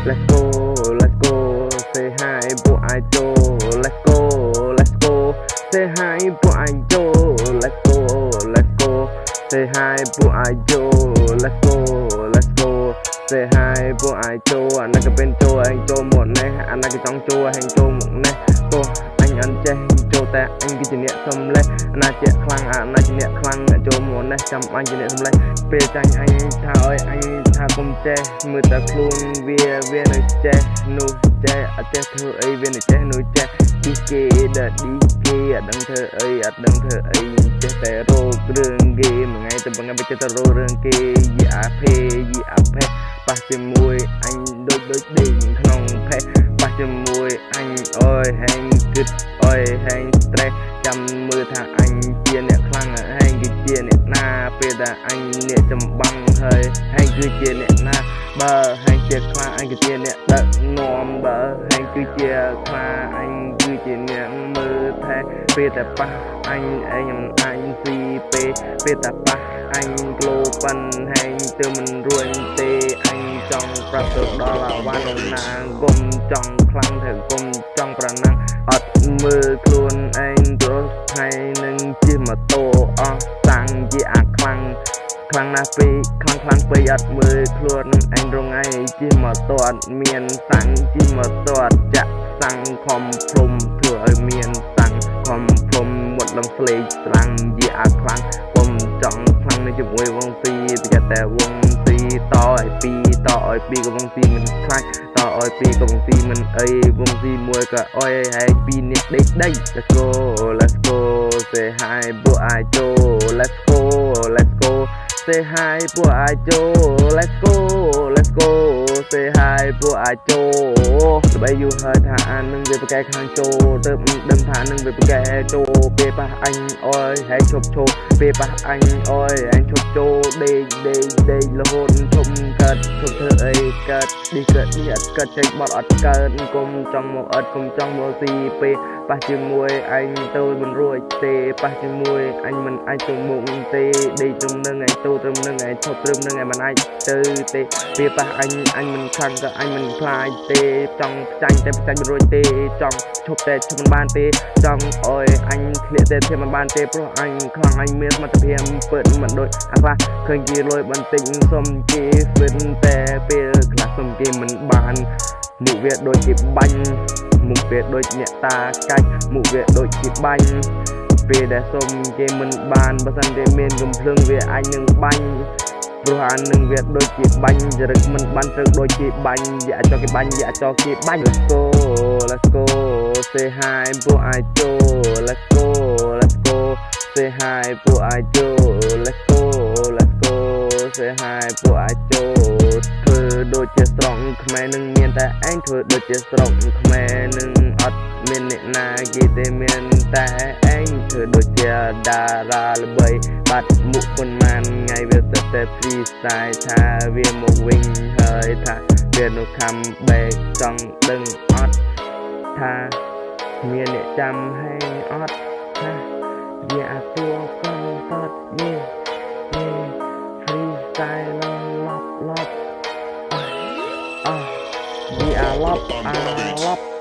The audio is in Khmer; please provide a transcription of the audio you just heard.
let's go let's go say hi ពួក I do let's go let's go say hi ពួក I do let's go let's go say hi ពួក I do let's go let's go say hi ពួក I do អានេះក៏เป็นโจឯងចូលមកនេះអានេះក៏ចង់ចូលឯងចូលមកនេះទោះអញអត់ចេះចូលតែអញគឺជាអ្នកសំលេះអាណាជាខ្លាំងអាណាជាអ្នកខ្លាំងចូលមកនេះចាំអញជាអ្នកសំលេះពេលចាញ់អញថាអើយអញថាកុំចេះមើលតែខ្លួនវានៅចេះនោះចេះអត់ចេះធ្វើអីវានៅចេះនោះចេះឌីគេដល់ឌីគេអត់ដឹងធ្វើអីអត់ដឹងធ្វើអីចេះតែរោគរឿងគេមួយថ្ងៃទៅថ្ងៃវាចេះតែរោគរឿងគេយីអាភេប៉ះជាមួយអញដូចដេកក្នុងផេះប៉ះជាមួយអញអើយហែងគិតអើយហែង stress ចាំមើលថាអញជាអ្នកខ្លាំងហែងគឺជាអ្នកណាពេលដែលអញអ្នកចម្បាំងហើយហែងគឺជាអ្នកណាបើហែងជាខ្លាអញគឺជាអ្នកដឹកនាំបើហែងគឺជាខ្លាអញគឺជាអ្នកមើលថែពេលតែប៉ះអញអញស៊ីពេលតែប៉ះអញក្លោប៉ិនហែងទៅមិនរួញទេអញចង់ប្រាប់ទៅដល់អាវ៉ានណាកុំចង់ខ្លាំងតែកុំចង់ប្រណាំងអត់មើលខ្លួនឯងទៅថ្ងៃនឹងជិះម៉ូតូអស់តាំងជាអាខ្លាំងណាស់ពេកខ្លាំងពេកអត់មើលខ្លួនឯងរងឯងជិះម៉ូតូអត់មានតាំងជិះម៉ូតូអត់ចាក់តាំងខំព្រំធ្វើឲ្យមានតាំងខំព្រំមុតលំស្លេកស្លាំងជាអាខ្លាំងកុំចង់ខ្លាំងនៅជាមួយវងស៊ីតែតែវងស៊ីតឲ្យពីក៏វងស៊ីមិនខ្លាចតឲ្យពីក៏វងស៊ីមិនអីវងស៊ីមួយក៏អយហែងពីនេះដេក let's go say hi ពួក I do let's go say hi ពួក I do let's go say hi ពួក I do ដើម្បីយូរហើយថាអាននឹងវាប្រកែខាងចូលទៅដឹងថានឹងវាប្រកែចូលពេលប៉ះអញអើយហែងឈប់ឈោពេលប៉ះអញអើយអញឈប់ចូលដេករហូតឈប់កើតឈប់ធ្វើអីកើតនេះកើតនេះអត់កើតចេញបត់អត់កើតគុំចង់មកអត់គុំចង់មកស៊ីពេលប៉ះជាមួយអញទៅមិនរួចទេប៉ះជាមួយអញមិនអាចទៅមុខទេដេកត្រឹមនឹងឯងទៅត្រឹមនឹងឯងឈប់ត្រឹមនឹងឯងមិនអាចទៅទេពេលប៉ះអញមិនខ្លាំងក៏អញមិនខ្លាចទេចង់ផ្ចាញ់តែផ្ចាញ់មិនរួចទេចង់ឈប់តែឈប់មិនបានទេចង់អើយអញធ្លាក់តែធ្លាក់មិនបានទេព្រោះអញខ្លាំងអញមានសមត្ថភាពពិតមិនដូចអាខ្លះឃើញគេលុយបន្តិចសុំគេហ្វិនតែពេលខ្លះសុំគេមិនបានមុខវាដូចជាបាញ់មុខវាដូចអ្នកតាកាច់មុខវាដូចជាបាញ់ពេលដែលសុំគេមិនបានបើសិនតែមានកំភ្លើងវាអាចនឹងបាញ់ព្រោះអានឹងវាដូចជាបាញ់ចរិតមិនបានត្រូវដូចជាបាញ់វាអាចគេបាញ់វាអាចគេបាញ់ let's go say hi ពួក I do let's go say hi ពួក I do let's go say hi ពួក I do ធ្វើដូចជាស្រង់ខ្មែរនឹងមានតែឯងធ្វើដូចជាស្រង់ខ្មែរនឹងអត់មានអ្នកណាគេទេមានតែឯងធ្វើដូចជាតារាល្បីបាត់មុខប៉ុន្មានថ្ងៃវាទៅតែ freestyle ថាវាមកវិញហើយថាវានៅខំបែកចង់ដឹងអត់ថាមានអ្នកចាំให้អត់ថាវាអាតួកុំតតយេ freestyle ឡប់we are love